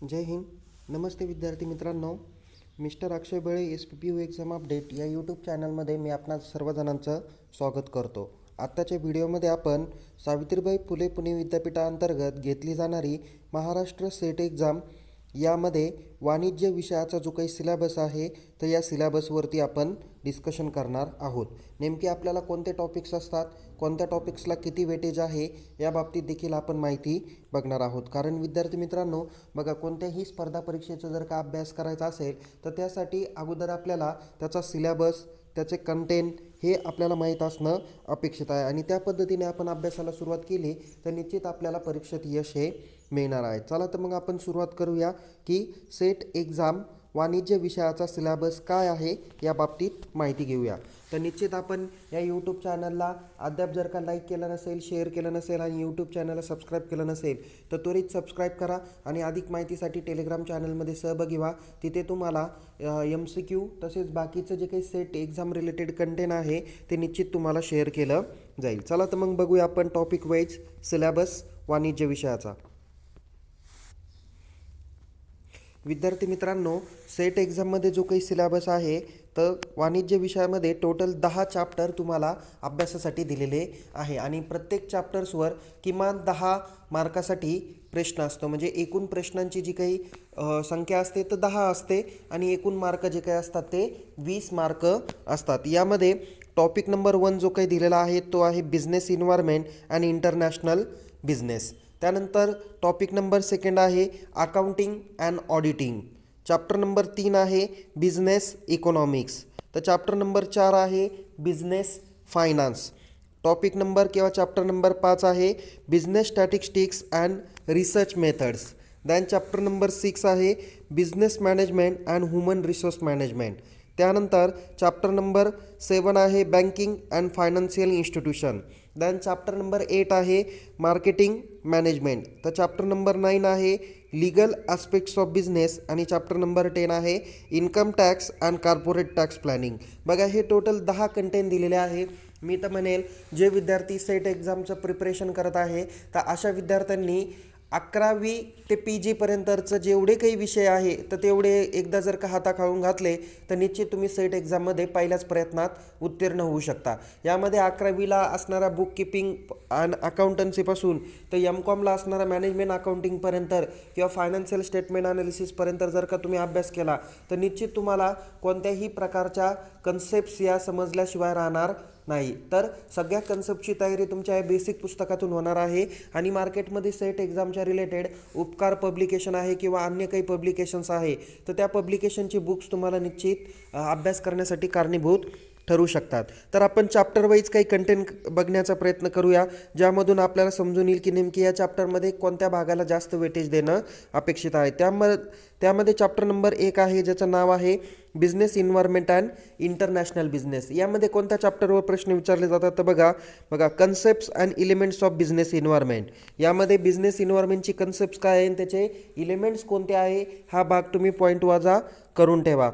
जय हिंद. नमस्ते विद्यार्थी मित्रांनो. मिस्टर अक्षय बळे SPPU exam update या यूट्यूब चॅनलमध्ये मी आपणा सर्वजणांचं स्वागत करतो. आत्ताच्या व्हिडिओमध्ये आपण सावित्रीबाई फुले पुणे विद्यापीठाअंतर्गत घेतली जाणारी महाराष्ट्र सेट एक्झाम यामध्ये वाणिज्य विषयाचा जो काही सिलेबस आहे तर या सिलेबसवरती आपण डिस्कशन करणार आहोत. नेमके आपल्याला कोणते टॉपिक्स असतात, कोणत्या टॉपिक्सला किती वेटेज आहे या बाबतीत देखील आपण माहिती बघणार आहोत. कारण विद्यार्थी मित्रांनो बघा, कोणत्याही स्पर्धा परीक्षेचा जर का अभ्यास करायचा असेल तर त्यासाठी अगोदर आपल्याला त्याचा सिलेबस, त्याचे कंटेंट हे आपल्याला माहीत असणं अपेक्षित आहे आणि त्या पद्धतीने आपण अभ्यासाला सुरुवात केली तर निश्चित आपल्याला परीक्षेत यश हे मिळणार आहे. चला तर मग आपण सुरुवात करूया की सेट एक्झाम वाणिज्य विषयाचा सिलेबस काय आहे या बाबतीत माहिती घेऊया. तर निश्चित आपण या यूट्यूब चॅनलला अद्याप जर का लाईक केलं नसेल, शेअर केलं नसेल आणि यूट्यूब चॅनलला सबस्क्राईब केलं नसेल तर त्वरित सबस्क्राईब करा आणि अधिक माहितीसाठी टेलिग्राम चॅनलमध्ये सहभागी व्हा. तिथे तुम्हाला MCQ तसेच बाकीचं जे काही सेट एक्झाम रिलेटेड कंटेंट आहे ते निश्चित तुम्हाला शेअर केलं जाईल. चला तर मग बघूया आपण टॉपिक वाईज सिलेबस वाणिज्य विषयाचा. विद्यार्थी मित्रांनो, सेट एक्झाममध्ये जो काही सिलेबस आहे तर वाणिज्य विषयामध्ये टोटल 10 चॅप्टर तुम्हाला अभ्यासासाठी दिलेले आहे आणि प्रत्येक चॅप्टर्सवर किमान 10 मार्कासाठी प्रश्न असतो. म्हणजे एकूण प्रश्नांची जी काही संख्या असते तर 10 असते आणि एकूण मार्क जे काही असतात ते 20 मार्क असतात. यामध्ये टॉपिक नंबर 1 जो काही दिलेला आहे तो आहे बिझनेस इन्व्हायरमेंट आणि इंटरनॅशनल बिझनेस. त्यानंतर टॉपिक नंबर 2 आहे accounting and auditing. Chapter number 3 आहे बिझनेस इकॉनॉमिक्स. तर चॅप्टर नंबर 4 आहे बिझनेस फायनान्स. टॉपिक नंबर किंवा चॅप्टर नंबर 5 आहे business statistics and research methods. Than chapter number 6 आहे business management and human resource management. त्यानंतर chapter number 7 आहे banking and financial institution. Than chapter number 8 आहे marketing management. तर chapter number 9 आहे legal aspects of business आणि chapter number 10 आहे income tax and corporate tax planning. बघा, हे total 10 content दिलेले आहे. मी तर म्हणेल जे विद्यार्थी सेट एक्झामचं प्रिपरेशन करत आहे तर अशा विद्यार्थ्यांनी 11वी ते PG पर्यंतचं जेवढे काही विषय आहे तर तेवढे एकदा जर का हाताखालून घातले तर निश्चित तुम्ही सेट एक्झाममध्ये पहिल्याच प्रयत्नात उत्तीर्ण होऊ शकता. यामध्ये 11वीला असणारा बुक किपिंग आणि अकाउंटन्सीपासून तर MCOMला असणारा मॅनेजमेंट अकाउंटिंगपर्यंत किंवा फायनान्शियल स्टेटमेंट अनालिसिसपर्यंत जर का तुम्ही अभ्यास केला तर निश्चित तुम्हाला कोणत्याही प्रकारच्या कन्सेप्ट्स या समजल्याशिवाय राहणार नाही. तर सगळ्या कन्सेप्टची तयारी तुमच्या या बेसिक पुस्तकातून होणार आहे आणि मार्केटमध्ये सेट एक्झामच्या रिलेटेड उपकार पब्लिकेशन आहे किंवा अन्य काही पब्लिकेशन्स आहे तर त्या पब्लिकेशनची बुक्स तुम्हाला निश्चित अभ्यास करण्यासाठी कारणीभूत ठरू शकतात. तर आपण चॅप्टर वाईज काही कंटेंट बघण्याचा प्रयत्न करूया ज्यामधून आपल्याला समजून येईल की नेमकी या चॅप्टरमध्ये कोणत्या भागाला जास्त वेटेज देणं अपेक्षित आहे. त्यामध्ये चॅप्टर नंबर 1 आहे ज्याचं नाव आहे business environment and international business. यामध्ये कोणत्या चॅप्टरवर प्रश्न विचारले जातात तर बघा concepts and elements of business environment. यामध्ये बिझनेस इन्व्हायरमेंटची कन्सेप्ट्स काय आहे आणि त्याचे इलिमेंट्स कोणते आहे हा भाग तुम्ही पॉईंट वाजा करून ठेवा.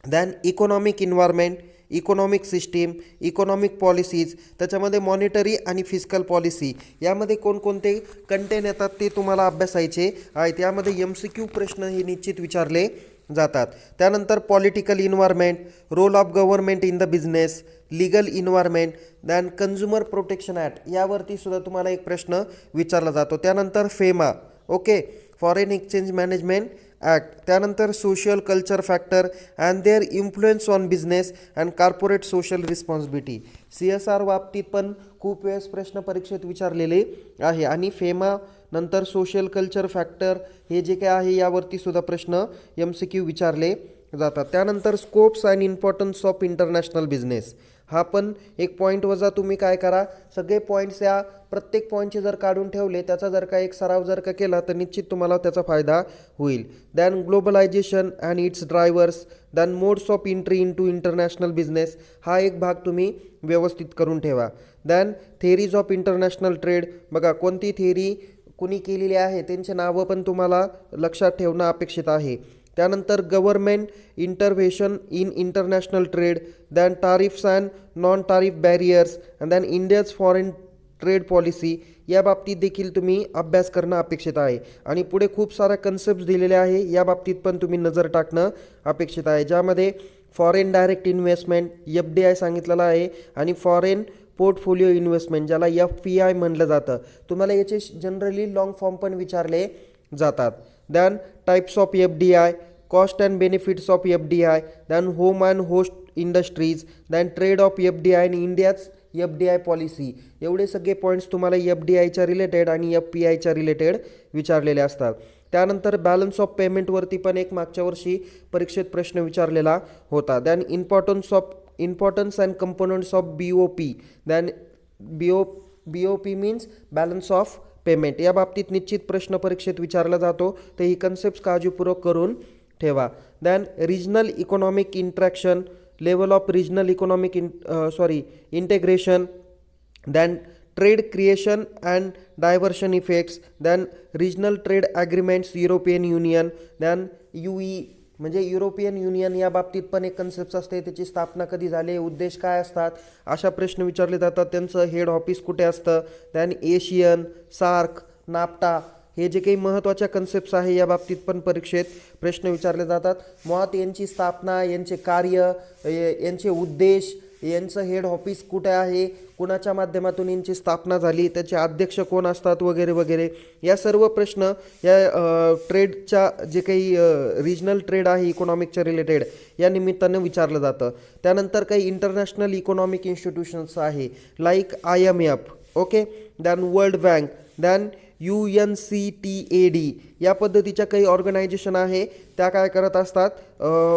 Than economic environment, economic system, economic policies, त्याच्यामध्ये मॉनिटरी आणि फिस्कल पॉलिसी यामध्ये कोणकोणते कंटेंट येतात ते तुम्हाला अभ्यासायचे आहेत. यामध्ये MCQ प्रश्न हे निश्चित विचारले जातात. त्यानंतर political environment, role of government in the business, legal environment, then consumer protection act यावरती सुद्धा तुम्हाला एक प्रश्न विचारला जातो. त्यानंतर FEMA, okay, foreign exchange management act. त्यानंतर social culture factor and their influence on business and corporate social responsibility. CSR बाबतीत पण खूप वेळेस प्रश्न परीक्षेत विचारलेले आहे आणि FEMA नंतर सोशल कल्चर फॅक्टर हे जे काय आहे यावरती सुद्धा प्रश्न MCQ विचारले जातात. त्यानंतर scopes and importance of international business हा पण एक पॉईंट वजा तुम्ही काय करा, सगळे पॉईंट्स या प्रत्येक पॉईंटचे जर काढून ठेवले त्याचा जर का एक सराव जर का केला तर निश्चित तुम्हाला त्याचा फायदा होईल. Then globalization and its drivers, then modes of entry into international business हा एक भाग तुम्ही व्यवस्थित करून ठेवा. Then theories of international trade, बघा कोणती थेरी कुणी केलेली आहे त्यांचे नावं पण तुम्हाला लक्षात ठेवणं अपेक्षित आहे. त्यानंतर government intervention in international trade, then tariffs and non tariff barriers, and then India's foreign trade policy या बाबतीत देखील तुम्ही अभ्यास करणं अपेक्षित आहे. आणि पुढे खूप साऱ्या कन्सेप्ट दिलेले आहे, या बाबतीत पण तुम्ही नजर टाकणं अपेक्षित आहे, ज्यामध्ये फॉरेन डायरेक्ट इन्व्हेस्टमेंट FDI सांगितलेलं आहे आणि फॉरेन पोर्टफोलिओ इन्व्हेस्टमेंट ज्याला FPI म्हणलं जातं. तुम्हाला याचे जनरली लॉंग फॉर्म पण विचारले जातात. Than types of FDI, cost and benefits of FDI, than home and host industries, than trade off FDI आणि इंडियाज FDI पॉलिसी. एवढे सगळे पॉईंट्स तुम्हाला FDIच्या रिलेटेड आणि FPIच्या रिलेटेड विचारलेले असतात. त्यानंतर बॅलन्स ऑफ पेमेंटवरती पण एक मागच्या वर्षी परीक्षेत प्रश्न विचारलेला होता. Than importance and components of BOP, than BOP means balance of payment. या बाबतीत निश्चित प्रश्न परीक्षेत विचारला जातो, तर ही कन्सेप्ट काळजीपूर्वक करून ठेवा. Than regional economic interaction, level of regional economic integration, than trade creation and diversion effects, than regional trade agreements European union, than UE म्हणजे युरोपियन युनियन. या बाबतीत पण एक कन्सेप्ट असते, त्याची स्थापना कधी झाली, उद्देश काय असतात, अशा प्रश्न विचारले जातात. त्यांचं हेड ऑफिस कुठे असतं. दॅन एशियन, सार्क, नाफ्टा हे जे काही महत्त्वाच्या कन्सेप्ट्स आहे, या बाबतीत पण परीक्षेत प्रश्न विचारले जातात. मुळात यांची स्थापना, यांचे कार्य, यांचे उद्देश, यांचं हेड ऑफिस कुठे आहे, कुणाच्या माध्यमातून यांची स्थापना झाली, त्याचे अध्यक्ष कोण असतात, वगैरे वगैरे. या सर्व प्रश्न या ट्रेडच्या जे काही रिजनल ट्रेड आहे इकॉनॉमिकच्या रिलेटेड या निमित्तानं विचारलं जातं. त्यानंतर काही इंटरनॅशनल इकॉनॉमिक इन्स्टिट्यूशन्स आहे like IMF, okay, than world bank, than UNCTAD या पद्धतीच्या काही ऑर्गनायझेशन आहे, त्या काय करत असतात,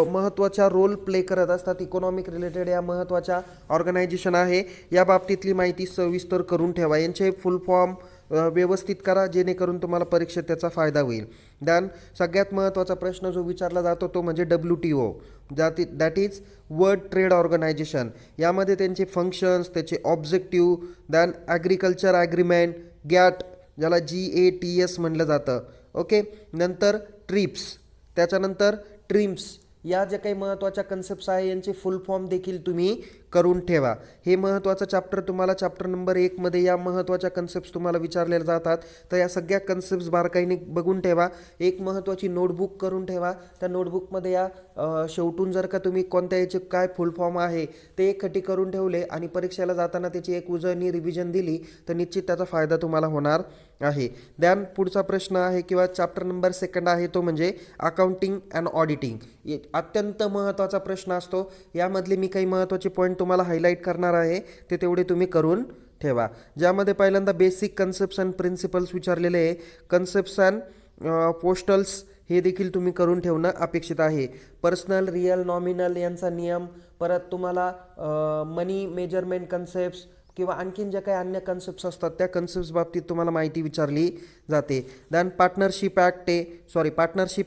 महत्त्वाचा रोल प्ले करत असतात. इकॉनॉमिक रिलेटेड या महत्त्वाच्या ऑर्गनायझेशन आहे, या बाबतीतली माहिती सविस्तर करून ठेवा. यांचे फुल फॉर्म व्यवस्थित करा, जेणेकरून तुम्हाला परीक्षेत त्याचा फायदा होईल. दॅन सगळ्यात महत्त्वाचा प्रश्न जो विचारला जातो तो म्हणजे WTO, that is world trade organization. यामध्ये त्यांचे फंक्शन्स, त्याचे objective, then agriculture agreement, GATT ज्याला GATS म्हणलं जातं, ओके. नंतर ट्रिप्स, त्याच्यानंतर ट्रिम्स. या ज्या काही महत्त्वाच्या कन्सेप्ट्स आहे यांचे फुल फॉर्म देखील तुम्ही करून ठेवा. हे महत्त्वाचं चॅप्टर तुम्हाला चॅप्टर नंबर 1 या महत्त्वाच्या कन्सेप्ट्स तुम्हाला विचारलेल्या जातात. तर या सगळ्या कन्सेप्ट्स बारकाईने बघून ठेवा. एक महत्त्वाची नोटबुक करून ठेवा. त्या नोटबुकमध्ये या शेवटून जर का तुम्ही कोणत्या याचे काय फुल फॉर्म आहे ते एकखटी करून ठेवले आणि परीक्षेला जाताना त्याची एक उजळणी रिव्हिजन दिली तर निश्चित त्याचा फायदा तुम्हाला होणार आहे. दॅन पुढचा प्रश्न आहे किंवा चॅप्टर नंबर 2 आहे तो म्हणजे अकाउंटिंग अँड ऑडिटिंग. अत्यंत महत्त्वाचा प्रश्न असतो. यामधले मी काही महत्त्वाचे पॉईंट तुम्हाला हायलाईट करणार आहे, ते तेवढे तुम्ही करून ठेवा. ज्यामध्ये पहिल्यांदा बेसिक कन्सेप्ट्स अँड प्रिन्सिपल्स विचारलेले आहे. कन्सेप्ट्स अँड पोस्टल्स हे देखील तुम्ही करून ठेवणं अपेक्षित आहे. पर्सनल, रिअल, नॉमिनल यांचा नियम, परत तुम्हाला मनी मेजरमेंट कन्सेप्ट्स किंवा आणखीन ज्या काही अन्य कन्सेप्ट्स असतात त्या कन्सेप्ट्स बाबतीत तुम्हाला माहिती विचारली जाते. दॅन पार्टनरशिप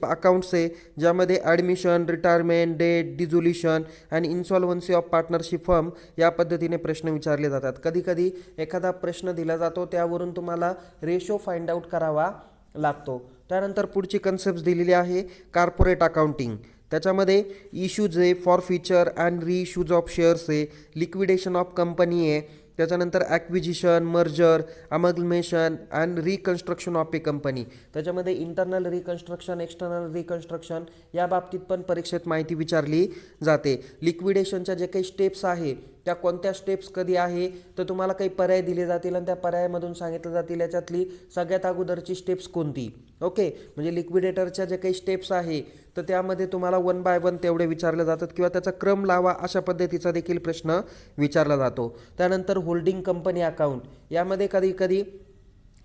अकाउंट्स आहे, ज्यामध्ये ॲडमिशन, रिटायरमेंट, डेट, डिझोल्युशन आणि इन्सॉल्वन्सी ऑफ पार्टनरशिप फर्म या पद्धतीने प्रश्न विचारले जातात. कधीकधी एखादा प्रश्न दिला जातो, त्यावरून तुम्हाला रेशो फाइंड आउट करावा लागतो. त्यानंतर पुढची कन्सेप्ट दिलेली आहे कॉर्पोरेट अकाउंटिंग. त्याच्यामध्ये इश्यूज आहे, forfeiture and reissues of shares आहे, लिक्विडेशन ऑफ कंपनी आहे, त्याच्यानंतर acquisition, merger, amalgamation and reconstruction of a company. त्याच्यामध्ये इंटरनल रिकन्स्ट्रक्शन, एक्सटर्नल रिकन्स्ट्रक्शन या बाबतीत पण परीक्षेत माहिती विचारली जाते. लिक्विडेशनच्या जे काही स्टेप्स आहे त्या कोणत्या स्टेप्स कधी आहे तर तुम्हाला काही पर्याय दिले जातील आणि त्या पर्यायामधून सांगितलं जातील याच्यातली सगळ्यात अगोदरची स्टेप्स कोणती, ओके. म्हणजे लिक्विडेटरच्या जे काही स्टेप्स आहे तर त्यामध्ये तुम्हाला 1 बाय 1 तेवढे विचारले जातात किंवा त्याचा क्रम लावा अशा पद्धतीचा देखील प्रश्न विचारला जातो. त्यानंतर होल्डिंग कंपनी अकाउंट, यामध्ये कधी कधी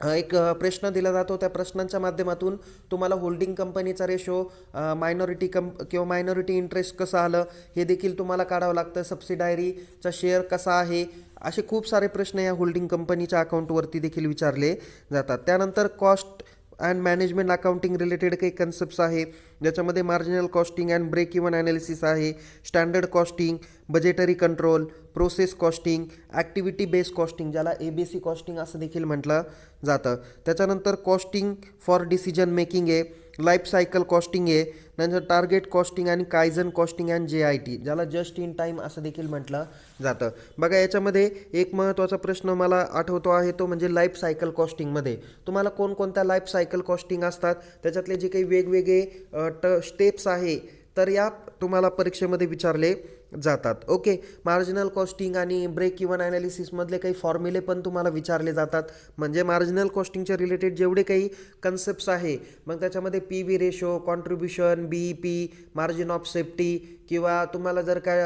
एक प्रश्न दिला जातो. त्या प्रश्नांच्या माध्यमातून तुम्हाला होल्डिंग कंपनीचा रेशो, किंवा मायनॉरिटी इंटरेस्ट कसं आलं हे देखील तुम्हाला काढावं लागतं. सबसिडायरीचा शेअर कसा आहे, असे खूप सारे प्रश्न या होल्डिंग कंपनीच्या अकाउंटवरती देखील विचारले जातात. त्यानंतर cost and management accounting related काही कन्सेप्ट्स आहे, ज्याच्यामध्ये marginal costing and break even analysis आहे, standard costing, budgetary control, process costing, activity based costing ज्याला ABC कॉस्टिंग असं देखील म्हटलं जातं. त्याच्यानंतर कॉस्टिंग फॉर डिसिजन मेकिंग आहे, लाईफ सायकल कॉस्टिंग आहे, नंतर टार्गेट कॉस्टिंग आणि कायझन कॉस्टिंग अँड JIT, ज्याला जस्ट इन टाईम असं देखील म्हटलं जातं. बघा याच्यामध्ये एक महत्त्वाचा प्रश्न मला आठवतो आहे, तो म्हणजे लाईफ सायकल कॉस्टिंगमध्ये तुम्हाला कोणकोणत्या लाईफ सायकल कॉस्टिंग असतात, त्याच्यातले जे काही वेगवेगळे स्टेप्स आहे तर या तुम्हाला परीक्षेमध्ये विचारले जातात. ओके, मार्जिनल कॉस्टिंग आणि ब्रेक इव्हन ॲनालिसिसमधले काही फॉर्म्युले पण तुम्हाला विचारले जातात. म्हणजे मार्जिनल कॉस्टिंगच्या रिलेटेड जेवढे काही कन्सेप्ट्स आहे, मग त्याच्यामध्ये PV ratio, contribution, BEP, margin of safety, किंवा तुम्हाला जर काय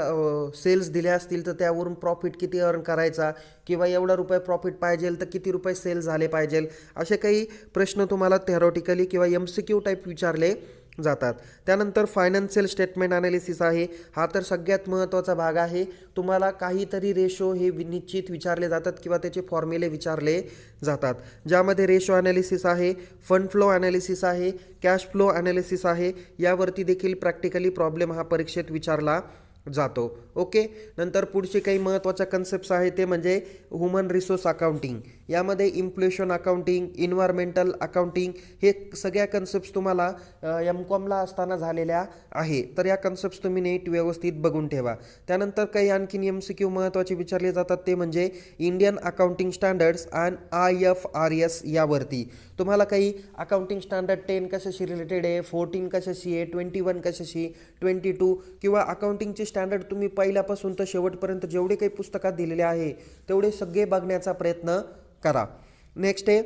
सेल्स दिले असतील तर त्यावरून प्रॉफिट किती अर्न करायचा, किंवा एवढा रुपये प्रॉफिट पाहिजे तर किती रुपये सेल झाले पाहिजे, असे काही प्रश्न तुम्हाला थेरॉटिकली किंवा MCQ टाईप विचारले जातात. त्यानंतर फायनान्शियल स्टेटमेंट ॲनालिसिस आहे, हा तर सगळ्यात महत्त्वाचा भाग आहे. तुम्हाला काहीतरी रेशो हे निश्चित विचारले जातात किंवा त्याचे फॉर्म्युले विचारले जातात, ज्यामध्ये रेशो ॲनालिसिस आहे, फंड फ्लो ॲनालिसिस आहे, कॅश फ्लो ॲनालिसिस आहे. यावरती देखील प्रॅक्टिकली प्रॉब्लेम हा परीक्षेत विचारला जातो. ओके, नंतर पुढचे काही महत्त्वाच्या कन्सेप्ट्स आहे ते म्हणजे ह्युमन रिसोर्स अकाउंटिंग. यामध्ये इन्फ्लेशन अकाउंटिंग, इन्व्हायरमेंटल अकाउंटिंग, हे सगळ्या कन्सेप्ट्स तुम्हाला MCOMला असताना झालेल्या आहे. तर या कन्सेप्ट्स तुम्ही नीट व्यवस्थित बघून ठेवा. त्यानंतर काही आणखीन MCQ महत्त्वाचे विचारले जातात, ते म्हणजे Indian accounting standards and IFRS. यावरती तुम्हाला काही अकाउंटिंग स्टँडर्ड 10 कशाशी रिलेटेड आहे, 14 कशाशी आहे, 21 कशाशी, 22, किंवा अकाउंटिंगचे स्टँडर्ड तुम्ही पहिल्यापासून तर शेवटपर्यंत जेवढे काही पुस्तकात दिलेले आहे तेवढे सगळे बघण्याचा प्रयत्न करा. नेक्स्ट आहे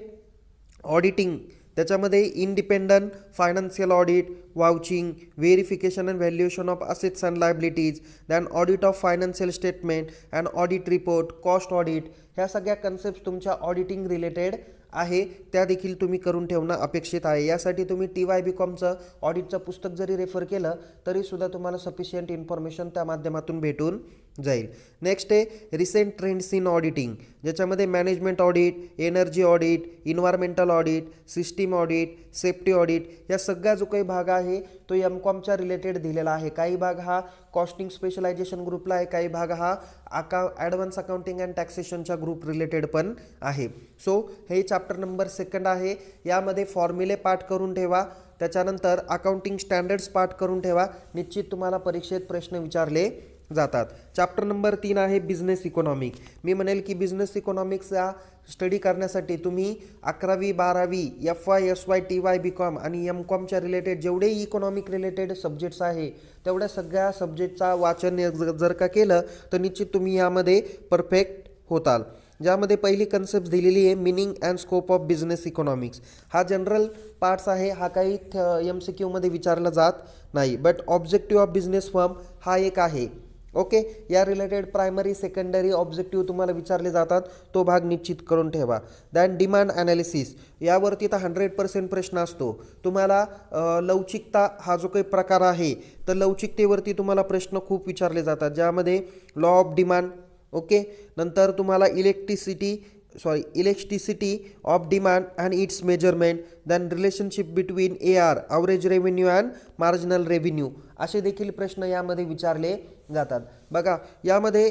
ऑडिटिंग. त्याच्यामध्ये independent financial audit, vouching, verification and valuation of assets and liabilities, than audit of financial statement and audit report, cost audit, ह्या सगळ्या कन्सेप्ट तुमच्या ऑडिटिंग रिलेटेड आहे, त्या देखील तुम्ही करून ठेवणं अपेक्षित आहे. यासाठी तुम्ही TYBCOMचं ऑडिटचं पुस्तक जरी रेफर केलं तरीसुद्धा तुम्हाला सफिशियंट इन्फॉर्मेशन त्या माध्यमातून भेटून जाईल. नेक्स्ट आहे रिसेंट ट्रेंड्स इन ऑडिटिंग, ज्याच्यामध्ये management audit, energy audit, environmental audit, system audit, safety audit, या सगळा जो काही भाग आहे तो MCOMच्या रिलेटेड दिलेला आहे. काही भाग हा कॉस्टिंग स्पेशलायझेशन ग्रुपला आहे, काही भाग हा ॲडव्हान्स अकाउंटिंग अँड टॅक्सेशनच्या ग्रुप रिलेटेड पण आहे. सो हे चॅप्टर नंबर 2 आहे. यामध्ये फॉर्म्युले पाठ करून ठेवा, त्याच्यानंतर अकाउंटिंग स्टँडर्ड्स पाठ करून ठेवा. निश्चित तुम्हाला परीक्षेत प्रश्न विचारले जातात. चॅप्टर नंबर 3 आहे बिझनेस इकॉनॉमिक. मी म्हणेल की बिझनेस इकॉनॉमिक्सचा स्टडी करण्यासाठी तुम्ही 11वी 12वी FY SY TYBCOM आणि MCOMच्या रिलेटेड जेवढे इकॉनॉमिक रिलेटेड सब्जेक्ट्स आहे तेवढ्या सगळ्या सब्जेक्टचा वाचन जर का केलं तर निश्चित तुम्ही यामध्ये परफेक्ट होताल. ज्यामध्ये पहिली कन्सेप्ट दिलेली आहे meaning and scope of business economics. हा जनरल पार्ट्स आहे, हा काही MCQमध्ये विचारला जात नाही, but objective of business firm हा एक आहे. ओके, या रिलेटेड प्रायमरी सेकंडरी ऑब्जेक्टिव्ह तुम्हाला विचारले जातात, तो भाग निश्चित करून ठेवा. दॅन डिमांड ॲनालिसिस, यावरती तर 100% प्रश्न असतो. तुम्हाला लवचिकता हा जो काही प्रकार आहे तर लवचिकतेवरती तुम्हाला प्रश्न खूप विचारले जातात, ज्यामध्ये लॉ ऑफ डिमांड. ओके, नंतर तुम्हाला elasticity of demand and it's measurement, than relationship between AR average revenue and marginal revenue, असे देखील प्रश्न यामध्ये विचारले जातात. बघा यामध्ये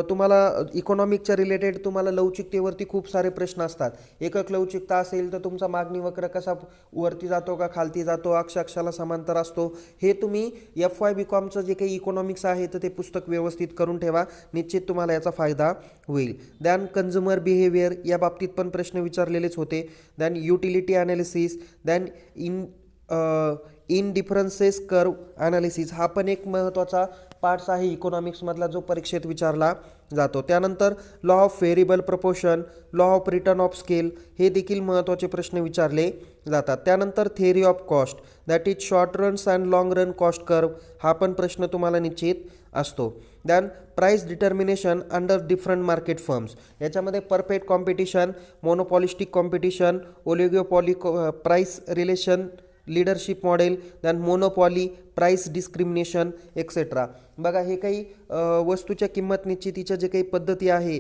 तुम्हाला इकॉनॉमिकच्या रिलेटेड तुम्हाला लवचिकतेवरती खूप सारे प्रश्न असतात. एकक लवचिकता असेल तर तुमचा मागणी वक्र कसा वरती जातो का खालती जातो, अक्षाला समांतर असतो, हे तुम्ही FYBCOMचं जे काही इकॉनॉमिक्स आहे तर ते पुस्तक व्यवस्थित करून ठेवा. निश्चित तुम्हाला याचा फायदा होईल. दॅन कन्झ्युमर बिहेवियर, या बाबतीत पण प्रश्न विचारलेलेच होते. Than utility analysis, than in differences curve analysis, हा पण एक महत्त्वाचा पार्ट्स आहे इकॉनॉमिक्समधला जो परीक्षेत विचारला जातो. त्यानंतर law of variable proportion, law of return of scale, हे देखील महत्त्वाचे प्रश्न विचारले जातात. त्यानंतर theory of cost, that is short runs and long run cost curve, हा पण प्रश्न तुम्हाला निश्चित असतो. Then price determination under different market firms, याच्यामध्ये perfect competition, monopolistic competition, oligopoly price relation, leadership model, then monopoly, price discrimination et cetera. बघा हे काही वस्तूच्या किंमत निश्चितीच्या जे काही पद्धती आहे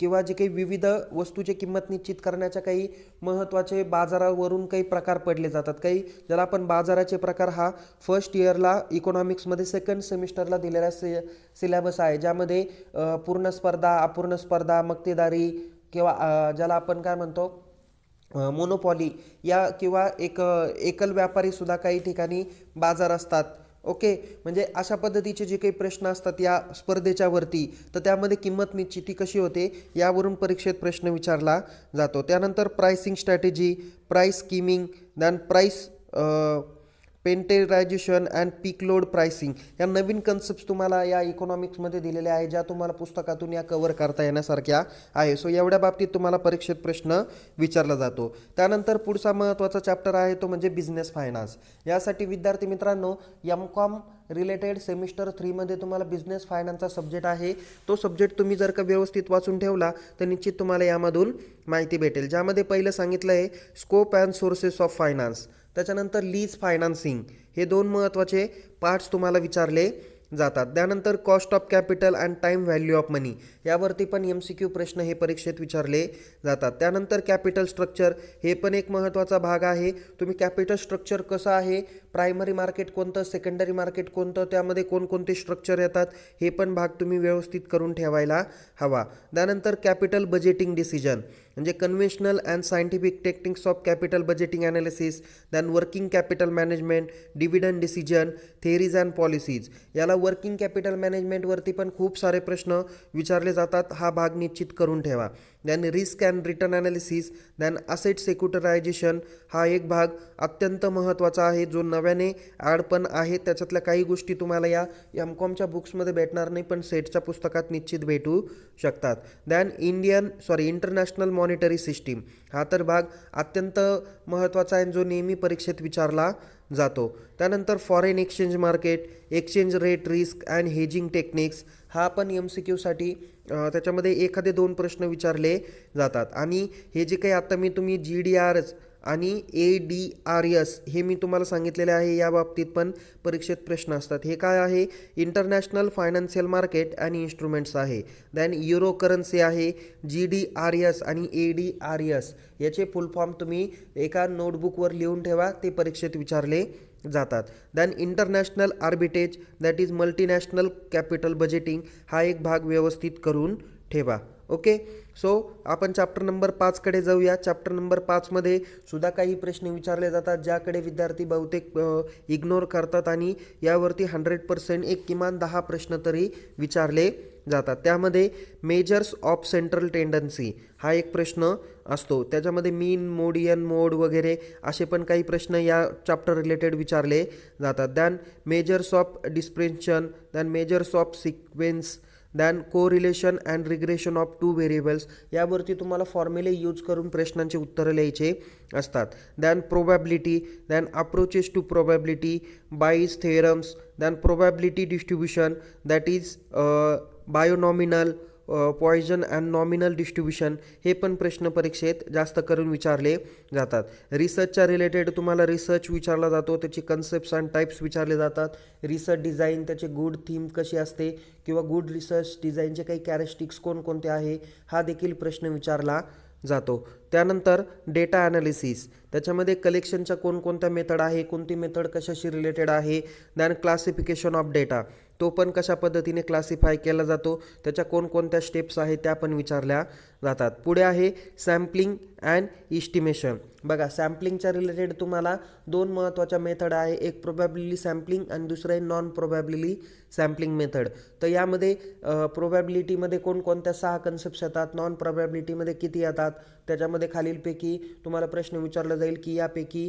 किंवा जे काही विविध वस्तूची किंमत निश्चित करण्याच्या काही महत्त्वाचे बाजारावरून काही प्रकार पडले जातात. काही ज्याला आपण बाजाराचे प्रकार हा फर्स्ट इयरला इकॉनॉमिक्समध्ये सेकंड सेमिस्टरला दिलेला सिलेबस आहे, ज्यामध्ये पूर्ण स्पर्धा, अपूर्ण स्पर्धा, मक्तेदारी किंवा ज्याला आपण काय म्हणतो मोनोपॉली या किंवा एकल व्यापारी सुद्धा काही ठिकाणी बाजार असतात. ओके, म्हणजे अशा पद्धतीचे जे काही प्रश्न असतात या स्पर्धेच्या वरती, तर त्यामध्ये किंमत निश्चिती कशी होते यावरून परीक्षेत प्रश्न विचारला जातो. त्यानंतर pricing strategy, price skimming, then price penetration and peak load pricing या नवीन कन्सेप्ट तुम्हाला या इकॉनॉमिक्समध्ये दिलेल्या आहे, ज्या तुम्हाला पुस्तकातून या कव्हर करता येण्यासारख्या आहे. सो एवढ्या बाबतीत तुम्हाला परीक्षेत प्रश्न विचारला जातो. त्यानंतर पुढचा महत्त्वाचा चॅप्टर आहे तो म्हणजे बिझनेस फायनान्स. यासाठी विद्यार्थी मित्रांनो एम.कॉम रिलेटेड सेमिस्टर 3मध्ये तुम्हाला बिझनेस फायनान्सचा सब्जेक्ट आहे. तो सब्जेक्ट तुम्ही जर का व्यवस्थित वाचून ठेवला तर निश्चित तुम्हाला यामधून माहिती भेटेल. ज्यामध्ये पहिलं सांगितलं आहे scope and sources of finance, त्याच्यानंतर लीज फायनान्सिंग, हे दोन महत्त्वाचे पार्ट्स तुम्हाला विचारले जातात. त्यानंतर cost of capital and time value of money, यावरती पण MCQ प्रश्न हे परीक्षेत विचारले जातात. त्यानंतर कॅपिटल स्ट्रक्चर, हे पण एक महत्त्वाचा भाग आहे. तुम्ही कॅपिटल स्ट्रक्चर कसं आहे, प्रायमरी मार्केट कोणतं, सेकंडरी मार्केट कोणतं, त्यामध्ये कोणकोणते स्ट्रक्चर येतात, हे पण भाग तुम्ही व्यवस्थित करून ठेवायला हवा. त्यानंतर कॅपिटल बजेटिंग डिसिजन, म्हणजे conventional and scientific techniques of capital budgeting analysis, than working capital management, dividend decision, theories and policies. याला वर्किंग कॅपिटल मॅनेजमेंटवरती पण खूप सारे प्रश्न विचारले जातात, हा भाग निश्चित करून ठेवा. Then risk and return analysis, then asset securitisation, हा एक भाग अत्यंत महत्त्वाचा आहे जो नव्याने ॲड पण आहे. त्याच्यातल्या काही गोष्टी तुम्हाला या M.कॉमच्या बुक्समध्ये भेटणार नाही, पण सेटच्या पुस्तकात निश्चित भेटू शकतात. दॅन इंटरनॅशनल मॉनिटरी सिस्टीम, हा तर भाग अत्यंत महत्त्वाचा आहे जो नेहमी परीक्षेत विचारला जातो. त्यानंतर foreign exchange market, exchange rate risk and hedging techniques, हा पण MCQसाठी त्याच्यामध्ये एखादे 2 प्रश्न विचारले जातात. आणि हे जे काही आता मी तुम्ही GDRS आणि ADRS हे मी तुम्हाला सांगितलेले आहे, या बाबतीत पण परीक्षेत प्रश्न असतात. हे काय आहे, इंटरनॅशनल फायनान्शियल मार्केट आणि इन्स्ट्रुमेंट्स आहे. दॅन युरो करन्सी आहे. GDRS आणि ADRS याचे फुल फॉर्म तुम्ही एका नोटबुकवर लिहून ठेवा, ते परीक्षेत विचारले जातात. Than international arbitrage, that is multinational capital budgeting, हा एक भाग व्यवस्थित करून ठेवा. ओके, सो आपण चॅप्टर नंबर 5कडे जाऊया. चॅप्टर नंबर 5मध्ये सुद्धा काही प्रश्न विचारले जातात, ज्याकडे विद्यार्थी बहुतेक इग्नोर करतात आणि यावरती 100% एक किमान 10 प्रश्न तरी विचारले जातात. त्यामध्ये मेजर्स ऑफ सेंट्रल टेंडन्सी हा एक प्रश्न असतो. त्याच्यामध्ये मीन, मोडियन, मोड वगैरे असे पण काही प्रश्न या चॅप्टर रिलेटेड विचारले जातात. Then measures of dispersion, then measures of sequence, then correlation and regression of 2 variables, यावरती तुम्हाला फॉर्म्युले यूज करून प्रश्नांची उत्तरं लिहायचे असतात. Then probability, then approaches to probability, Bayes theorems, then probability distribution, that is binomial, Poisson and normal distribution, हे पण प्रश्न परीक्षेत जास्त करून विचारले जातात. रिसर्चच्या रिलेटेड तुम्हाला रिसर्च विचारला जातो, त्याची कन्सेप्ट्स अँड टाईप्स विचारले जातात. रिसर्च डिझाईन, त्याचे गुड थीम कशी असते किंवा गुड रिसर्च डिझाईनचे काही कॅरेक्टरिस्टिक्स कोणकोणते आहे, हा देखील प्रश्न विचारला जातो. त्यानंतर डेटा ॲनालिसिस, त्याच्यामध्ये कलेक्शनच्या कोणकोणत्या मेथड आहे, कोणती मेथड कशाशी रिलेटेड आहे. दॅन क्लासिफिकेशन ऑफ डेटा, तो पण कशा पद्धतीने क्लासिफाय केला जातो, त्याच्या कोणकोणत्या स्टेप्स आहेत त्या पण विचारल्या जातात. पुढे आहे सॅम्पलिंग अँड इस्टिमेशन. बघा, सॅम्पलिंगच्या रिलेटेड तुम्हाला 2 महत्त्वाच्या मेथड आहे, एक प्रोबॅबिलिटी सॅम्पलिंग आणि दुसरं आहे नॉन प्रोबॅबिलिटी सॅम्पलिंग मेथड. तर यामध्ये प्रोबॅबिलिटीमध्ये कोणकोणत्या 6 कन्सेप्ट्स येतात, नॉन प्रोबॅबिलिटीमध्ये किती येतात, त्याच्यामध्ये खालीलपैकी तुम्हाला प्रश्न विचारला जाईल की यापैकी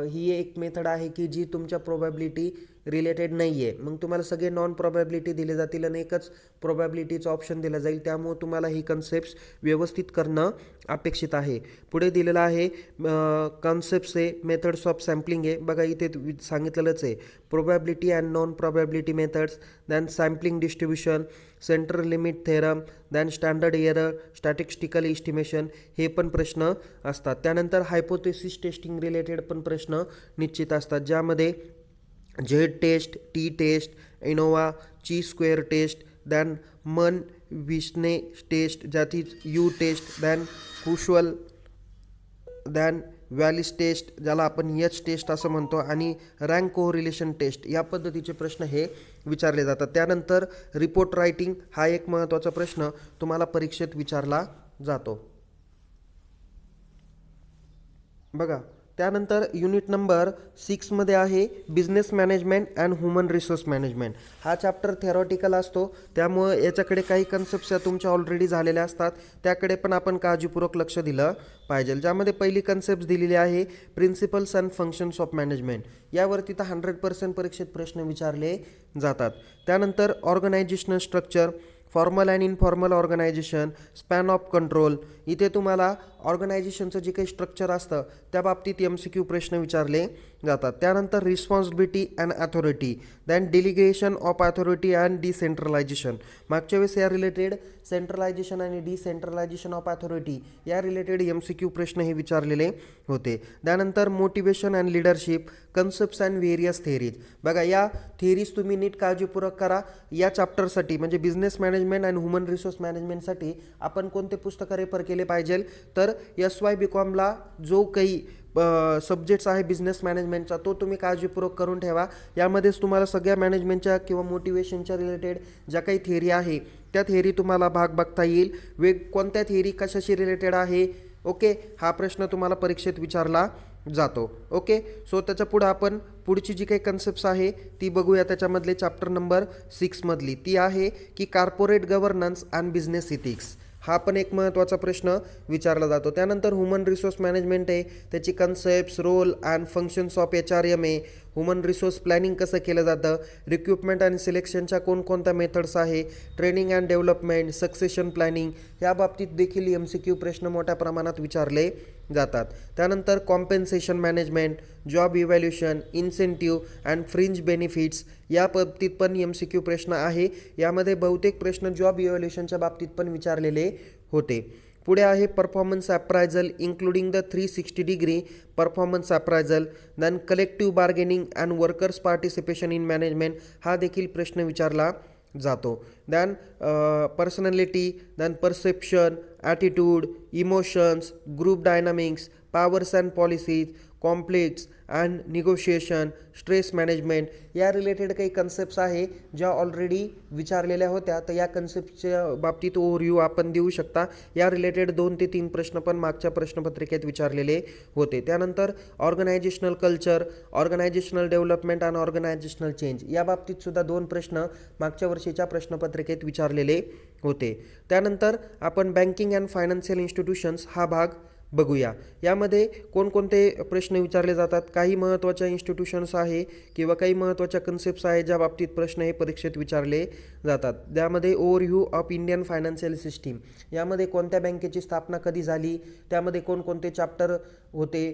ही एक मेथड आहे की जी तुमच्या प्रोबॅबिलिटी रिलेटेड नाही आहे. मग तुम्हाला सगळे नॉन प्रोबॅबिलिटी दिले जातील आणि एकच प्रोबॅबिलिटीचं ऑप्शन दिलं जाईल. त्यामुळे तुम्हाला ही कन्सेप्ट्स व्यवस्थित करणं अपेक्षित आहे. पुढे दिलेलं आहे कॉन्सेप्ट्स आहे, मेथड्स ऑफ सॅम्पलिंग आहे. बघा, इथे सांगितलेलंच आहे probability and non probability methods, than sampling distribution, central limit theorem, than standard error, statistical estimation, हे पण प्रश्न असतात. त्यानंतर हायपोथेसिस टेस्टिंग रिलेटेड पण प्रश्न निश्चित असतात, ज्यामध्ये Z test, T test, ANOVA, chi square test, then Mann Whitney test, ज्यात U test, then Kruskal, then Wallis test, ज्याला आपण एच टेस्ट असं म्हणतो, आणि रँक कोरिलेशन टेस्ट, या पद्धतीचे प्रश्न हे विचारले जातात. त्यानंतर रिपोर्ट रायटिंग हा एक महत्त्वाचा प्रश्न तुम्हाला परीक्षेत विचारला जातो. बघा, त्यानंतर युनिट नंबर 6मध्ये आहे business management and human resource management. हा चॅप्टर थेरॉटिकल असतो, त्यामुळं याच्याकडे काही कन्सेप्ट्स तुमच्या ऑलरेडी झालेल्या असतात, त्याकडे पण आपण काळजीपूर्वक लक्ष दिलं पाहिजे. ज्यामध्ये पहिली कन्सेप्ट दिलेली आहे principles and functions of management. यावरती तर 100% परीक्षेत प्रश्न विचारले जातात. त्यानंतर organizational structure, formal and informal organization, span of control. इथे तुम्हाला ऑर्गनायझेशनचं जे काही स्ट्रक्चर असतं त्या बाबतीत MCQ प्रश्न विचारले जातात. त्यानंतर responsibility and authority, then delegation of authority and decentralisation. मागच्या वेळेस या रिलेटेड सेंट्रलायझेशन आणि डिसेंट्रलायझेशन ऑफ अथॉरिटी या रिलेटेड MCQ प्रश्न हे विचारलेले होते. त्यानंतर motivation and leadership, concepts and various theories. बघा, या थेरीज तुम्ही नीट काळजीपूर्वक करा. या चॅप्टरसाठी म्हणजे business management and human resource मॅनेजमेंटसाठी आपण कोणते पुस्तकं रेफर केले पाहिजे, तर SY BComला जो काही सब्जेक्ट्स आहे बिझनेस मॅनेजमेंटचा तो तुम्ही काळजीपूर्वक करून ठेवा. यामध्येच तुम्हाला सगळ्या मॅनेजमेंटच्या किंवा मोटिवेशनच्या रिलेटेड ज्या काही थेरी आहे त्या थेरी तुम्हाला भाग बघता येईल. कोणत्या थेरी कशाशी रिलेटेड आहे, ओके, हा प्रश्न तुम्हाला परीक्षेत विचारला जातो. ओके, सो त्याच्या पुढं आपण पुढची जी काही कन्सेप्ट्स आहे ती बघूया. त्याच्यामधले चॅप्टर नंबर 6मधली ती आहे की corporate governance and business ethics. हा पण एक महत्त्वाचा प्रश्न विचारला जातो. त्यानंतर ह्युमन रिसोर्स मॅनेजमेंट आहे, त्याची concepts, role and functions of HRM आहे. ह्युमन रिसोर्स प्लॅनिंग कसं केलं जातं, रिक्रुटमेंट आणि सिलेक्शनच्या कोणकोणत्या मेथड्स आहे, training and development, succession planning या बाबतीत देखील MCQ प्रश्न मोठ्या प्रमाणात विचारले जातात. त्यानंतर compensation management, job evaluation, incentive and fringe benefits या बाबतीत पण MCQ प्रश्न आहे. यामध्ये बहुतेक प्रश्न जॉब इव्हॅल्युएशनच्या बाबतीत पण विचारलेले होते. पुढे आहे performance appraisal including the 360 degree performance appraisal, then collective bargaining and workers participation in management. हा देखील प्रश्न विचारला जातो. Then personality, then perception, attitude, emotions, group dynamics, powers and policies, complex and negotiation, stress management या related काही concepts आहे ज्या already विचारलेल्या होत्या. तर या कन्सेप्टच्या बाबतीत ओव्हरव्ह्यू आपण देऊ शकता. या रिलेटेड 2 ते 3 प्रश्न पण मागच्या प्रश्नपत्रिकेत विचारलेले होते. त्यानंतर organisational culture, organisational development and organisational change या बाबतीत सुद्धा 2 प्रश्न मागच्या वर्षीच्या प्रश्नपत्रिकेत विचारलेले होते. त्यानंतर आपण बँकिंग अँड फायनान्शियल इन्स्टिट्यूशन्स हा भाग बघूया. यामध्ये कोणकोणते प्रश्न विचारले जातात, काही महत्त्वाच्या इन्स्टिट्यूशन्स आहे किंवा काही महत्त्वाच्या कन्सेप्ट्स आहे ज्या बाबतीत प्रश्न हे परीक्षेत विचारले जातात. त्यामध्ये overview of Indian financial system, यामध्ये कोणत्या बँकेची स्थापना कधी झाली, त्यामध्ये कोणकोणते चॅप्टर होते,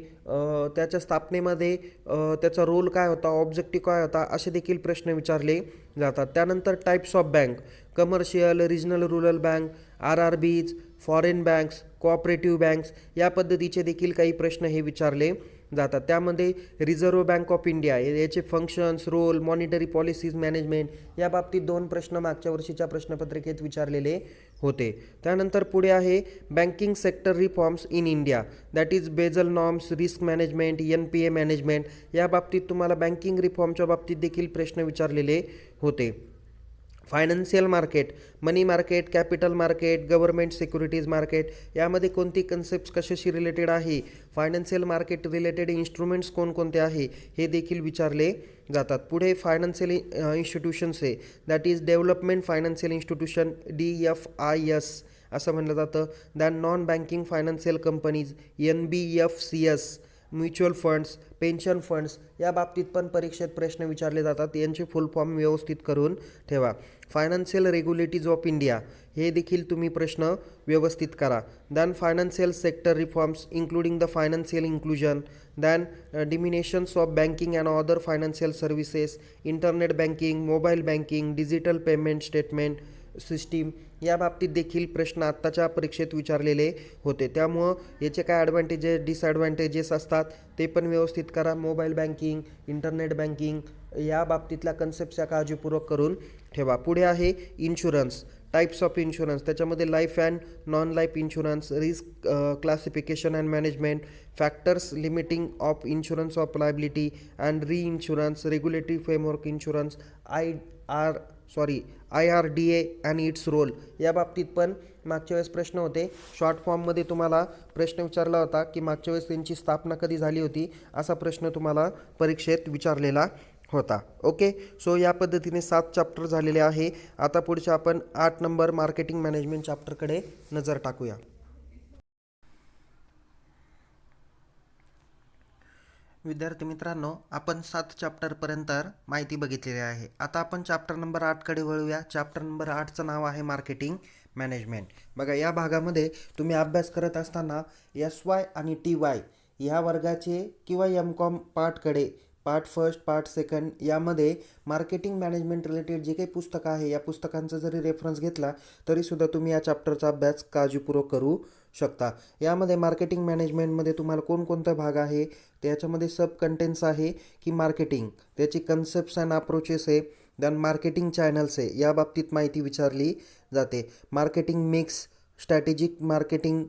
त्याच्या स्थापनेमध्ये त्याचा रोल काय होता, ऑब्जेक्टिव्ह काय होता, असे देखील प्रश्न विचारले जातात. त्यानंतर types of bank, commercial, regional rural bank, RRBs, foreign banks, cooperative banks या पद्धतीचे देखील काही प्रश्न हे विचारले जातात. त्यामध्ये रिझर्व्ह बँक ऑफ इंडिया याचे functions, role, monetary policies management या बाबतीत 2 प्रश्न मागच्या वर्षीच्या प्रश्नपत्रिकेत विचारलेले होते. त्यानंतर पुढे आहे banking sector reforms in India, that is Basel norms, risk management, NPA management या बाबतीत तुम्हाला बँकिंग रिफॉर्मच्या बाबतीत देखील प्रश्न विचारलेले होते. Financial market, money market, capital market, government securities market यामध्ये कोणती कन्सेप्ट्स कशाशी रिलेटेड आहे, फायनान्शियल मार्केट रिलेटेड इन्स्ट्रुमेंट्स कोणकोणते आहे हे देखील विचारले जातात. पुढे फायनान्शियल इन्स्टिट्यूशन्स आहे, that is development financial institution, DFIS असं म्हणलं जातं. Than non banking financial companies, NBFCS, mutual funds, pension funds या बाबतीत पण परीक्षेत प्रश्न विचारले जातात. यांचे फुल फॉर्म व्यवस्थित करून ठेवा. फायनान्शियल रेग्युलेटरीज ऑफ इंडिया हे देखील तुम्ही प्रश्न व्यवस्थित करा. Then financial sector reforms including the financial inclusion, then denominations of banking and other financial services, internet banking, mobile banking, digital payment statement system या बाबतीत देखील प्रश्न आत्ताच्या परीक्षेत विचारलेले होते. त्यामुळं याचे काय ॲडव्हान्टेजेस, डिसॲडव्हान्टेजेस असतात ते पण व्यवस्थित करा. मोबाईल बँकिंग, इंटरनेट बँकिंग या बाबतीतल्या कन्सेप्ट्स या काळजीपूर्वक करून ठेवा. पुढे आहे इन्शुरन्स, टाईप्स ऑफ इन्शुरन्स, त्याच्यामध्ये life and non life insurance, risk classification and management, factors limiting of insurance of liability and reinsurance, regulatory framework insurance, IRDA and its role या बाबतीत पण मागच्या वेळेस प्रश्न होते. शॉर्ट फॉर्ममध्ये तुम्हाला प्रश्न विचारला होता की मागच्या वेळेस त्यांची स्थापना कधी झाली होती, असा प्रश्न तुम्हाला परीक्षेत विचारलेला होता. ओके, सो या पद्धतीने 7 चॅप्टर झालेले आहे. आता पुढच्या आपण 8 नंबर मार्केटिंग मॅनेजमेंट चॅप्टरकडे नजर टाकूया. विद्यार्थी मित्रांनो, आपण 7 चॅप्टरपर्यंत माहिती बघितलेली आहे. आता आपण चॅप्टर नंबर 8कडे वळूया. चॅप्टर नंबर 8चं नाव आहे मार्केटिंग मॅनेजमेंट. बघा, या भागामध्ये तुम्ही अभ्यास करत असताना SY आणि TY ह्या वर्गाचे किंवा MCOM पार्टकडे, पार्ट फर्स्ट, पार्ट सेकंड यामध्ये मार्केटिंग मॅनेजमेंट रिलेटेड जे काही पुस्तकं आहे, या पुस्तकांचा जरी रेफरन्स घेतला तरीसुद्धा तुम्ही या चॅप्टरचा अभ्यास काळजीपूर्वक करू शकता. यामध्ये मार्केटिंग मॅनेजमेंटमध्ये तुम्हाला कोणकोणता भाग आहे, त्याच्यामध्ये सब कंटेंट्स आहे की मार्केटिंग, त्याची कन्सेप्ट्स अँड अप्रोचेस आहे, दॅन मार्केटिंग चॅनल्स आहे, या बाबतीत माहिती विचारली जाते. Marketing mix, strategic marketing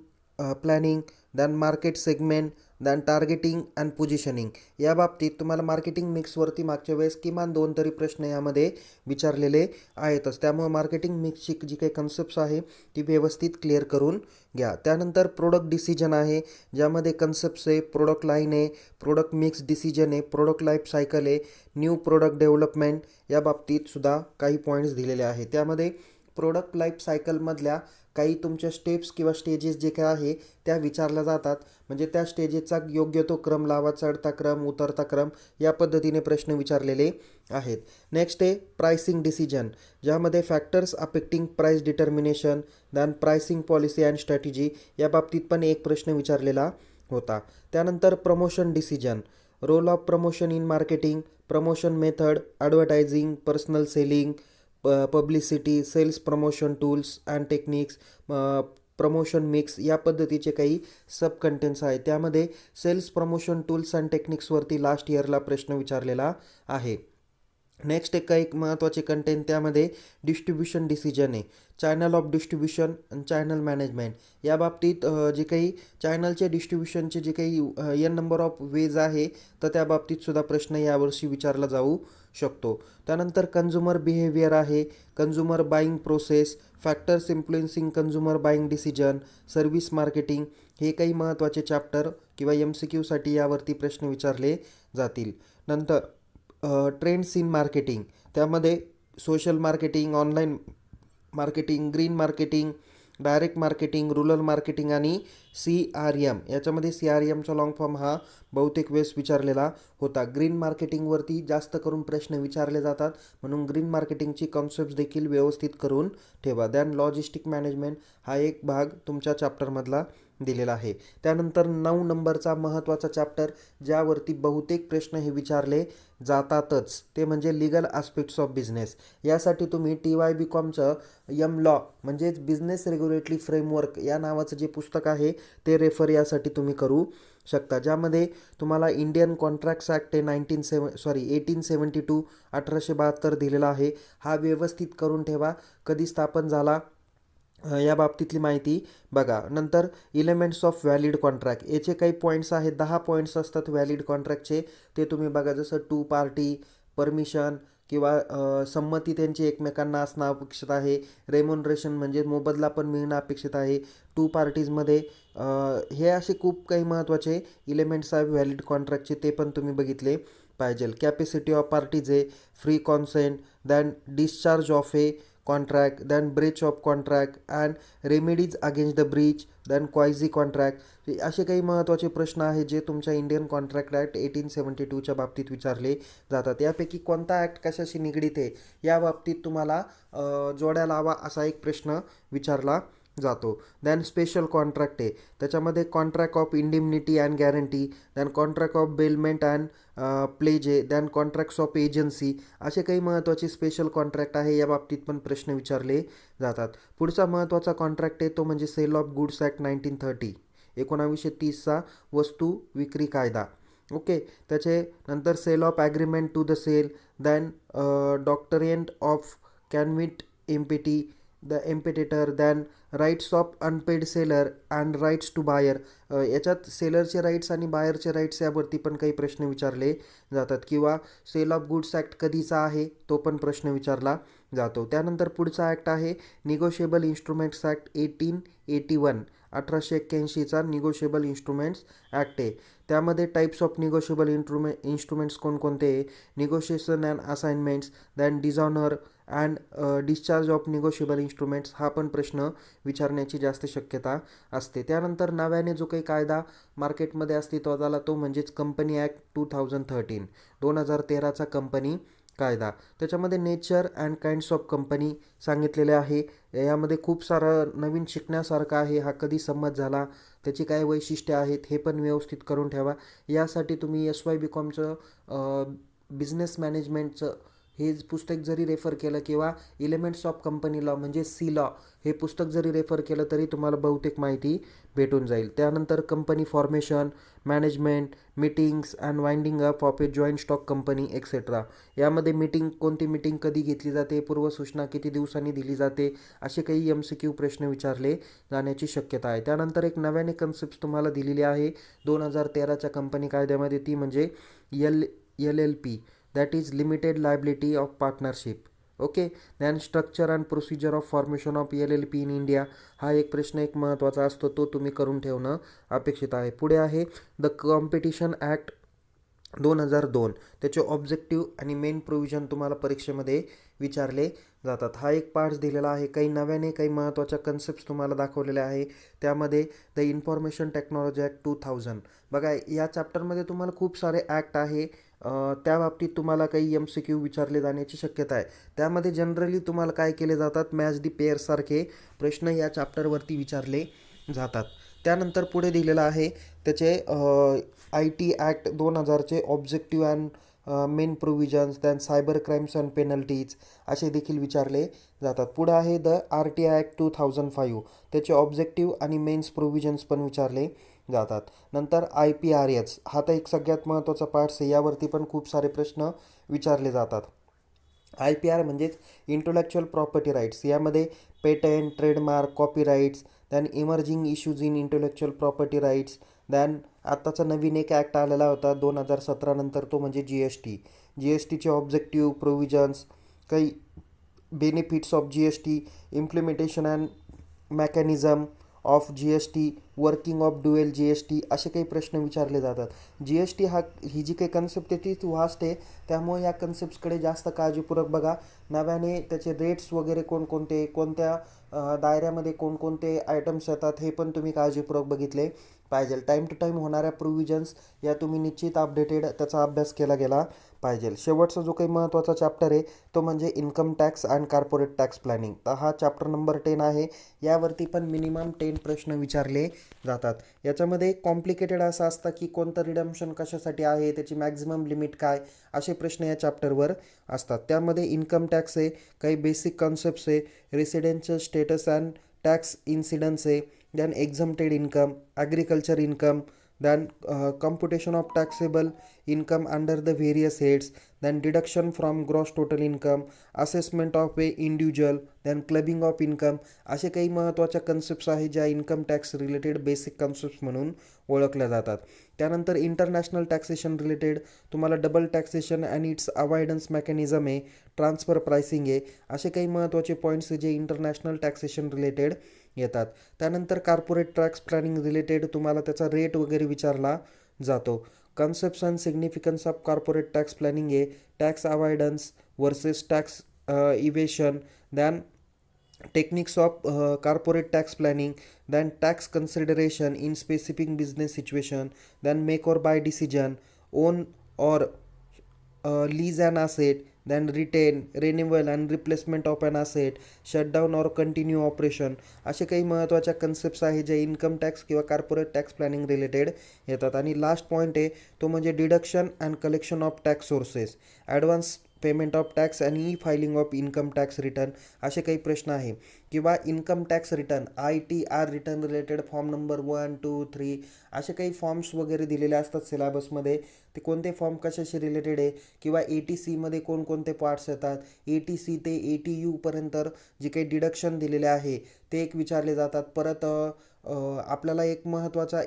planning, than market segment, than targeting and positioning या बाबतीत तुम्हाला मार्केटिंग मिक्सवरती मागच्या वेळेस किमान 2 तरी प्रश्न यामध्ये विचारलेले आहेतच. त्यामुळे मार्केटिंग मिक्सची जी काही कन्सेप्ट्स आहे ती व्यवस्थित क्लिअर करून घ्या. त्यानंतर प्रोडक्ट डिसिजन आहे, ज्यामध्ये कन्सेप्ट्स आहे, प्रोडक्ट लाईन आहे, प्रोडक्ट मिक्स डिसिजन आहे, प्रोडक्ट लाईफ सायकल आहे, न्यू प्रोडक्ट डेव्हलपमेंट या बाबतीत सुद्धा काही पॉईंट्स दिलेले आहेत. त्यामध्ये प्रोडक्ट लाईफ सायकलमधल्या काही तुमच्या स्टेप्स किंवा स्टेजेस जे काय आहे त्या विचारल्या जातात. म्हणजे त्या स्टेजेसचा योग्य तो क्रम लावा, चढता क्रम, उतरता क्रम, या पद्धतीने प्रश्न विचारलेले आहेत. नेक्स्ट आहे प्राइसिंग डिसिजन, ज्यामध्ये factors affecting price determination, then pricing policy and strategy या बाबतीत पण एक प्रश्न विचारलेला होता. त्यानंतर promotion decision, role of promotion in marketing, promotion method, advertising, personal selling, publicity, sales promotion tools and techniques, promotion mix या पद्धतीचे काही सब कंटेंट्स आहेत. त्यामध्ये सेल्स प्रमोशन टूल्स अँड टेक्निक्सवरती लास्ट इयरला प्रश्न विचारलेला आहे. नेक्स्ट एक महत्त्वाचे कंटेंट त्यामध्ये डिस्ट्रीब्युशन डिसिजन आहे, चॅनल ऑफ डिस्ट्रीब्युशन आणि चॅनल मॅनेजमेंट या बाबतीत जे काही चॅनलचे डिस्ट्रीब्युशनचे जे काही एन नंबर ऑफ वेज आहे तर त्या बाबतीत सुद्धा प्रश्न यावर्षी विचारला जाऊ शकतो. त्यानंतर कंझ्युमर बिहेवियर आहे, consumer buying process, factors influencing consumer buying decision, service marketing, हे काही महत्त्वाचे चॅप्टर किंवा MCQसाठी यावरती प्रश्न विचारले जातील. नंतर ट्रेंड्स इन मार्केटिंग, त्यामध्ये social marketing, online marketing, green marketing, direct marketing, rural marketing आणि CRM. याच्यामध्ये CRMचा लॉंग फॉर्म हा बहुतेक वेळेस विचारलेला होता. ग्रीन मार्केटिंगवरती जास्त करून प्रश्न विचारले जातात, म्हणून ग्रीन मार्केटिंगची कॉन्सेप्ट देखील व्यवस्थित करून ठेवा. दॅन लॉजिस्टिक मॅनेजमेंट हा एक भाग तुमच्या चॅप्टरमधला दिलेला आहे. त्यानंतर 9 नंबरचा महत्त्वाचा चॅप्टर ज्यावरती बहुतेक प्रश्न हे विचारले जातातच ते म्हणजे लिगल आस्पेक्ट्स ऑफ बिझनेस. यासाठी तुम्ही TYBCOMचं लॉ म्हणजेच बिझनेस रेग्युलेटरी फ्रेमवर्क या नावाचं जे पुस्तक आहे ते रेफर यासाठी तुम्ही करू शकता, ज्यामध्ये तुम्हाला इंडियन कॉन्ट्रॅक्ट्स ॲक्ट 1872 1872 दिलेला आहे. हा व्यवस्थित करून ठेवा, कधी स्थापन झाला या बाबतीतली माहिती बघा. नंतर एलिमेंट्स ऑफ व्हॅलिड कॉन्ट्रॅक्ट, याचे काही पॉईंट्स आहेत, 10 पॉईंट्स असतात व्हॅलिड कॉन्ट्रॅक्टचे, ते तुम्ही बघा. जसं 2 पार्टी, परमिशन किंवा संमती त्यांची एकमेकांना असणं अपेक्षित आहे, रेम्युनरेशन म्हणजे मोबदला पण मिळणं अपेक्षित आहे 2 पार्टीजमध्ये. हे असे खूप काही महत्त्वाचे इलेमेंट्स आहे व्हॅलिड कॉन्ट्रॅक्टचे, ते पण तुम्ही बघितले पाहिजे. कॅपॅसिटी ऑफ पार्टीज आहे, free consent, then discharge of a contract, then breach of contract and remedies against the breach, then quasi contract. असे काही महत्त्वाचे प्रश्न आहेत जे तुमच्या इंडियन कॉन्ट्रॅक्ट ॲक्ट 1872च्या बाबतीत विचारले जातात. यापैकी कोणता ॲक्ट कशाशी निगडीत आहे या बाबतीत तुम्हाला जोड्या लावा असा एक प्रश्न विचारला जातो. दॅन स्पेशल कॉन्ट्रॅक्ट आहे, त्याच्यामध्ये contract of indemnity and guarantee, then contract of bailment and pledge आहे, दॅन कॉन्ट्रॅक्ट्स ऑफ एजन्सी, असे काही महत्त्वाचे स्पेशल कॉन्ट्रॅक्ट आहे. या बाबतीत पण प्रश्न विचारले जातात. पुढचा महत्त्वाचा कॉन्ट्रॅक्ट आहे तो म्हणजे सेल ऑफ गुड्स ॲक्ट 1930 1930चा वस्तू विक्री कायदा. ओके, त्याचे नंतर sale of agreement to the sale, then doctrine of caveat emptor, the एम्पेटेटर, then rights of unpaid seller and rights to buyer. याच्यात सेलरचे राईट्स आणि बायरचे राईट्स यावरती पण काही प्रश्न विचारले जातात, किंवा सेल ऑफ गुड्स ॲक्ट कधीचा आहे तो पण प्रश्न विचारला जातो. त्यानंतर पुढचा ॲक्ट आहे निगोशिएबल इन्स्ट्रुमेंट्स ॲक्ट 1881, 1881चा निगोशिएबल इन्स्ट्रुमेंट्स ॲक्ट आहे. त्यामध्ये टाईप्स ऑफ निगोशिएबल इन्स्ट्रुमेंट्स कोणकोणते आहे? Negotiation and assignments, then dishonour and discharge of negotiable instruments, हा पण प्रश्न विचारण्याची जास्त शक्यता असते. त्यानंतर नव्याने जो काही कायदा मार्केटमध्ये अस्तित्वात आला तो म्हणजेच कंपनी ॲक्ट 2013, 2013चा कंपनी कायदा. त्याच्यामध्ये nature and kinds of company सांगितलेले आहे. यामध्ये खूप सारं नवीन शिकण्यासारखं आहे. हा कधी संमत झाला, त्याची काय वैशिष्ट्ये आहेत हे पण व्यवस्थित करून ठेवा. यासाठी तुम्ही SY BComचं बिझनेस मॅनेजमेंटचं हे पुस्तक जरी रेफर केलं, किंवा एलिमेंट्स ऑफ कंपनी लॉ म्हणजे सी लॉ हे पुस्तक जरी रेफर केलं तरी तुम्हाला बहुतेक माहिती भेटून जाईल. त्यानंतर company formation, management, meetings and winding up of A joint stock company etcetera. यामध्ये कोणती मीटिंग कधी घेतली जाते, पूर्वसूचना किती दिवसांनी दिली जाते, असे काही MCQ प्रश्न विचारले जाण्याची शक्यता आहे. त्यानंतर एक नव्याने कन्सेप्ट तुम्हाला दिलेली आहे 2013च्या कंपनी कायद्यामध्ये, ती म्हणजे LLP, that is limited liability of partnership. Okay. Than structure and procedure of formation of LLP in India, हा एक प्रश्न एक महत्त्वाचा असतो, तो तुम्ही करून ठेवणं अपेक्षित आहे. पुढे आहे द कॉम्पिटिशन ॲक्ट 2002, त्याचे ऑब्जेक्टिव्ह आणि मेन प्रोव्हिजन तुम्हाला परीक्षेमध्ये विचारले जातात. हा एक पार्ट्स दिलेला आहे. काही नव्याने काही महत्त्वाच्या कन्सेप्ट तुम्हाला दाखवलेल्या आहे. त्यामध्ये द इन्फॉर्मेशन टेक्नॉलॉजी ॲक्ट 2000. बघा, या चॅप्टरमध्ये तुम्हाला खूप सारे ॲक्ट आहे. त्या बाबतीत तुम्हाला काही MCQ विचारले जाण्याची शक्यता आहे. त्यामध्ये जनरली तुम्हाला काय केले जातात, मॅच दी पेअरसारखे प्रश्न या चॅप्टरवरती विचारले जातात. त्यानंतर पुढे दिलेलं आहे त्याचे IT ॲक्ट 2000चे objective and main provisions, then cyber crimes and penalties असे देखील विचारले जातात. पुढे आहे द RTI ॲक्ट 2005, त्याचे ऑब्जेक्टिव्ह आणि मेन्स प्रोव्हिजन्स पण विचारले जातात. नंतर IPRS, हा तर एक सगळ्यात महत्त्वाचा पार्ट्स आहे. यावरती पण खूप सारे प्रश्न विचारले जातात. IPR म्हणजेच इंटेलेक्च्युअल प्रॉपर्टी राईट्स. यामध्ये patent, trademark, copyrights, then emerging issues in intellectual property rights, then आत्ताचा नवीन एक ॲक्ट आलेला होता 2017 नंतर, तो म्हणजे GSTचे ऑब्जेक्टिव्ह, प्रोव्हिजन्स, काही benefits of GST, implementation and mechanism of GST, working of dual GST, असे काही प्रश्न विचारले जातात. GST ही जी काही कन्सेप्ट आहे ती व्हास्ट आहे, त्यामुळे या कन्सेप्ट्सकडे जास्त काळजीपूर्वक बघा. नव्याने त्याचे रेट्स वगैरे कोणकोणते, कोणत्या दायऱ्यामध्ये कोणकोणते आयटम्स येतात हे पण तुम्ही काळजीपूर्वक बघितले पाहिजे. टाईम टू टाईम होणाऱ्या प्रोव्हिजन्स या तुम्ही निश्चित अपडेटेड त्याचा अभ्यास केला गेला पाहिजे. शेवटचा जो काही महत्त्वाचा चॅप्टर आहे तो म्हणजे income tax and corporate tax planning. तर हा चॅप्टर नंबर 10 आहे. यावरती पण मिनिमम 10 प्रश्न विचारले जातात. याच्यामध्ये कॉम्प्लिकेटेड असं असतं की कोणतं रिडम्पशन कशासाठी आहे, त्याची मॅक्झिमम लिमिट काय, असे प्रश्न या चॅप्टरवर असतात. त्यामध्ये इन्कम टॅक्स आहे, काही बेसिक कॉन्सेप्ट्स आहे, residential status and tax incidence आहे, then exempted income, agriculture income, then computation of taxable income under the various heads, then deduction from gross total income, assessment of a individual, then clubbing of income, असे काही महत्त्वाच्या concepts आहेत ज्या income tax related basic concepts म्हणून ओळखल्या जातात. त्यानंतर international taxation related तुम्हाला double taxation and it's avoidance mechanism आहे, ट्रान्सफर प्राइसिंग आहे, असे काही महत्त्वाचे पॉईंट्स जे इंटरनॅशनल टॅक्सेशन रिलेटेड येतात. त्यानंतर कॉर्पोरेट टॅक्स प्लॅनिंग रिलेटेड तुम्हाला त्याचा रेट वगैरे विचारला जातो. Concepts and significance of corporate tax planning आहे, tax avoidance versus tax evasion, then techniques of corporate tax planning, then tax consideration in specific business situation, then make or buy decision, own or lease and asset, then retain, renewal and replacement of an asset, shutdown or continue operation, असे काही महत्त्वाच्या concepts आहे जे income tax किंवा corporate tax planning related येतात. आणि last point आहे तो म्हणजे deduction and collection of tax sources, advance payment of tax आणि e filing of income tax return असे काही प्रश्न आहे, किंवा income tax return ITR return related form number 1, 2, 3 असे काही फॉर्म्स वगैरे दिलेले असतात सिलेबसमध्ये. ते कोणते फॉर्म कशाशी रिलेटेड आहे, किंवा ATCमध्ये कोणकोणते पार्ट्स येतात, ATC ते ATUपर्यंत जे काही डिडक्शन दिलेले आहे ते एक विचारले जातात. परत आपल्याला एक महत्त्वाचा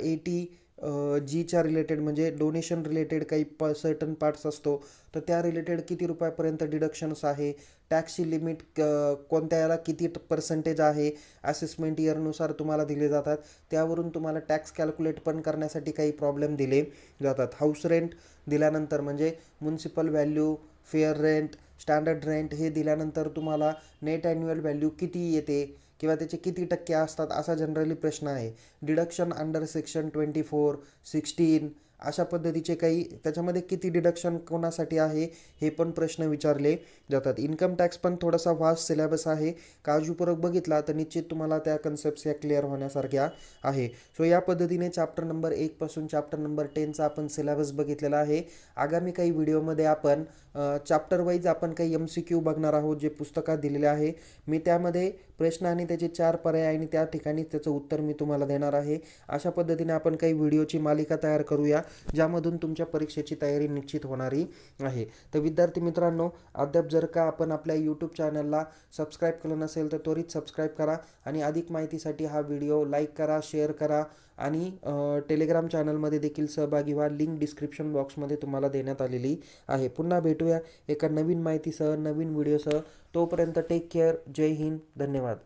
जीच्या रिलेटेड म्हणजे डोनेशन रिलेटेड काही सर्टन पार्ट्स असतो, तर त्या रिलेटेड किती रुपयापर्यंत डिडक्शन्स आहे, टॅक्सची लिमिट कोणत्या याला किती पर्सेंटेज आहे, असेसमेंट इयरनुसार तुम्हाला दिले जातात. त्यावरून तुम्हाला टॅक्स कॅल्क्युलेट पण करण्यासाठी काही प्रॉब्लेम दिले जातात. हाऊस रेंट दिल्यानंतर म्हणजे municipal value, fair rent, standard rent हे दिल्यानंतर तुम्हाला नेट ॲन्युअल व्हॅल्यू किती येते किंवा त्याचे किती टक्के असतात असा जनरली प्रश्न आहे. डिडक्शन अंडर सेक्शन 24, 16 अशा पद्धतीचे काही, त्याच्यामध्ये किती डिडक्शन कोणासाठी आहे हे पण प्रश्न विचारले जातात. इन्कम टॅक्स पण थोडासा वास्ट सिलेबस आहे. काळजीपूर्वक बघितला तर निश्चित तुम्हाला त्या कन्सेप्ट्स या क्लिअर होण्यासारख्या आहे. सो या पद्धतीने चॅप्टर नंबर 1 पासून चॅप्टर नंबर 10चा आपण सिलेबस बघितलेला आहे. आगामी काही व्हिडिओमध्ये आपण चॅप्टर वाईज आपण काही MCQ बघणार आहोत जे पुस्तकात दिलेले आहे. मी त्यामध्ये प्रश्न आणि त्याचे 4 पर्याय आणि त्या ठिकाणी त्याचं उत्तर मी तुम्हाला देणार आहे. अशा पद्धतीने आपण काही व्हिडिओची मालिका तयार करूया ज्यामधून तुमच्या परीक्षेची तयारी निश्चित होणारी आहे. तर विद्यार्थी मित्रांनो, अद्याप जर का आपण आपल्या यूट्यूब चॅनलला सबस्क्राईब केलं नसेल तर त्वरित सबस्क्राईब करा आणि अधिक माहितीसाठी हा व्हिडिओ लाईक करा, शेअर करा आणि टेलिग्राम चॅनलमध्ये देखील सहभागी व्हा. लिंक डिस्क्रिप्शन बॉक्समध्ये तुम्हाला देण्यात आलेली आहे. पुन्हा भेटूया एका नवीन माहितीसह, नवीन व्हिडिओसह. तोपर्यंत टेक केअर. जय हिंद. धन्यवाद.